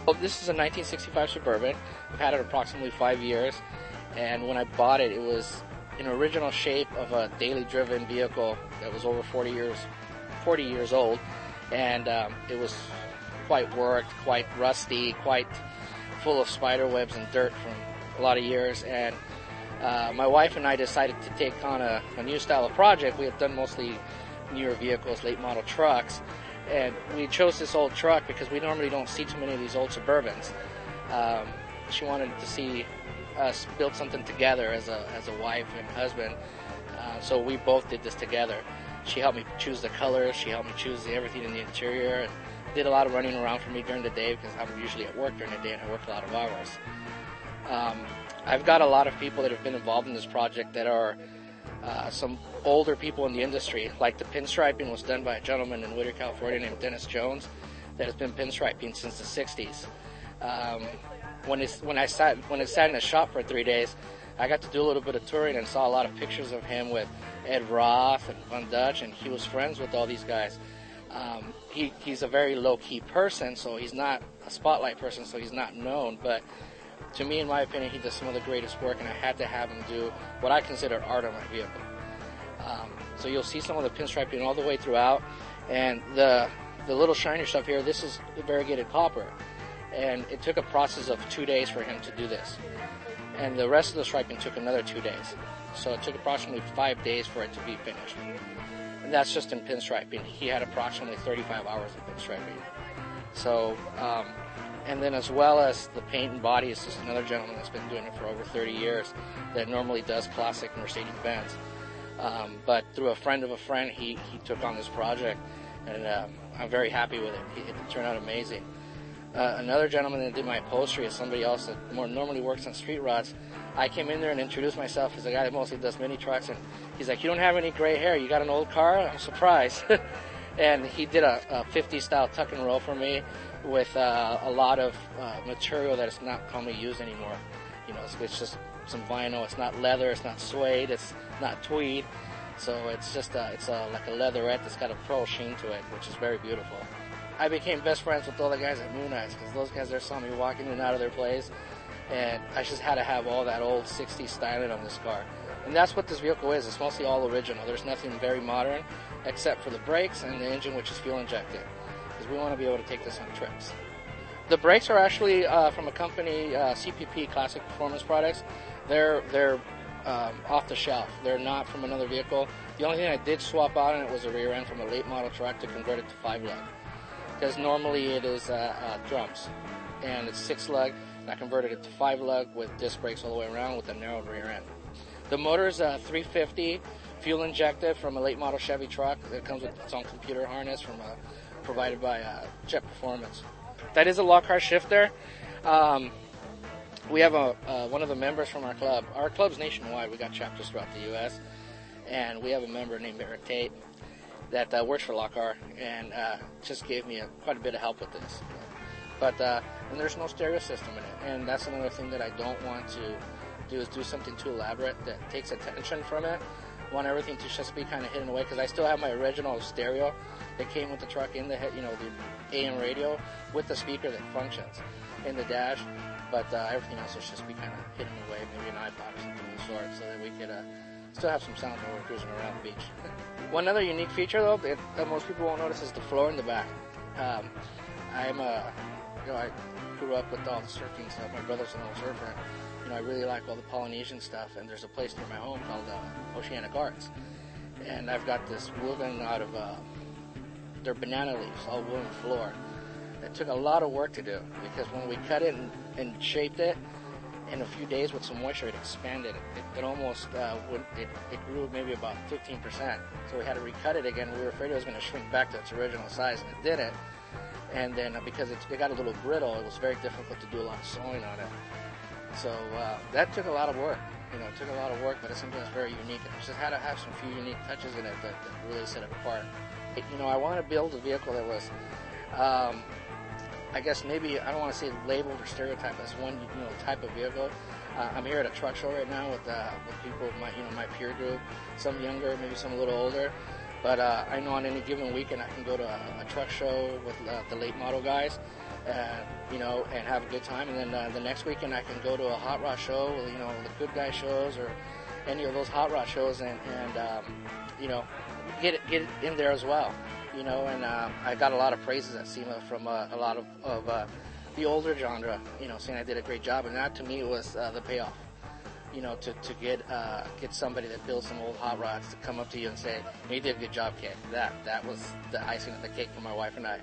Well, this is a 1965 Suburban. I've had it approximately 5 years, and when I bought it, it was in original shape of a daily driven vehicle that was over 40 years old, and it was quite worked, quite rusty, quite full of spider webs and dirt from a lot of years. And my wife and I decided to take on a new style of project. We had done mostly newer vehicles, late model trucks, and we chose this old truck because we normally don't see too many of these old Suburbans. She wanted to see us build something together as a wife and husband, so we both did this together. She helped me choose the colors, she helped me choose everything in the interior, and did a lot of running around for me during the day because I'm usually at work during the day and I work a lot of hours. I've got a lot of people that have been involved in this project that are some older people in the industry. Like the pinstriping was done by a gentleman in Whittier, California named Dennis Jones that has been pinstriping since the 60s. When it sat in a shop for 3 days, I got to do a little bit of touring and saw a lot of pictures of him with Ed Roth and Von Dutch, and he was friends with all these guys. He's a very low-key person, so he's not a spotlight person, so he's not known, but to me, in my opinion, he does some of the greatest work, and I had to have him do what I consider art on my vehicle. So you'll see some of the pinstriping all the way throughout, and the little shiny stuff here, this is variegated copper, and it took a process of 2 days for him to do this, and the rest of the striping took another 2 days, so it took approximately 5 days for it to be finished, and that's just in pinstriping. He had approximately 35 hours of pinstriping. So and then as well as the paint and body, is just another gentleman that's been doing it for over 30 years that normally does classic Mercedes-Benz. But through a friend of a friend, he took on this project, and I'm very happy with it. It turned out amazing. Another gentleman that did my upholstery is somebody else that normally works on street rods. I came in there and introduced myself as a guy that mostly does mini trucks, and he's like, "You don't have any gray hair. You got an old car?" I'm surprised. And he did a 50s style tuck and roll for me with a lot of material that is not commonly used anymore. You know, it's just some vinyl. It's not leather. It's not suede. It's not tweed. So it's just like a leatherette that's got a pearl sheen to it, which is very beautiful. I became best friends with all the guys at Moon Eyes because those guys there saw me walking in and out of their place, and I just had to have all that old 60s styling on this car. And that's what this vehicle is. It's mostly all original. There's nothing very modern except for the brakes and the engine, which is fuel injected, because we want to be able to take this on trips. The brakes are actually from a company, CPP, Classic Performance Products. They're off the shelf. They're not from another vehicle. The only thing I did swap out on it was a rear end from a late model truck to convert it to 5-lug, because normally it is drums, and it's 6-lug, and I converted it to 5-lug with disc brakes all the way around with a narrow rear end. The motor is a 350 fuel injected from a late model Chevy truck that comes with its own computer harness provided by Jet Performance. That is a Lockhart shifter. We have one of the members from our club. Our club's nationwide. We got chapters throughout the U.S., and we have a member named Eric Tate that works for Lockhart and just gave me quite a bit of help with this. But and there's no stereo system in it, and that's another thing that I don't want to do, is do something too elaborate that takes attention from it. I want everything to just be kind of hidden away, because I still have my original stereo that came with the truck in the the AM radio with the speaker that functions in the dash, but everything else will just be kind of hidden away, maybe an iPod or something of the sort, so that we could still have some sound when we're cruising around the beach. One other unique feature, though, that most people won't notice, is the floor in the back. I grew up with all the surfing stuff. My brother's an old surfer. I really like all the Polynesian stuff, and there's a place near my home called Oceanic Arts, and I've got this woven out of their banana leaves, all woven floor. It took a lot of work to do, because when we cut it and shaped it, in a few days with some moisture, it expanded. It almost it grew maybe about 15%. So we had to recut it again. We were afraid it was going to shrink back to its original size, and it didn't. And then because it got a little brittle, it was very difficult to do a lot of sewing on it. So that took a lot of work. It took a lot of work, but it's something that's very unique. And it just had to have some few unique touches in it that really set it apart. I want to build a vehicle that was, I guess maybe, I don't want to say labeled or stereotyped as one type of vehicle. I'm here at a truck show right now with people, my peer group, some younger, maybe some a little older. But I know on any given weekend I can go to a truck show with the late model guys, and have a good time. And then the next weekend I can go to a hot rod show, the Good Guy shows or any of those hot rod shows, and get in there as well. And I got a lot of praises at SEMA from a lot of the older genre, saying I did a great job, and that to me was the payoff. To get somebody that builds some old hot rods to come up to you and say, "You did a good job, kid." That was the icing on the cake for my wife and I.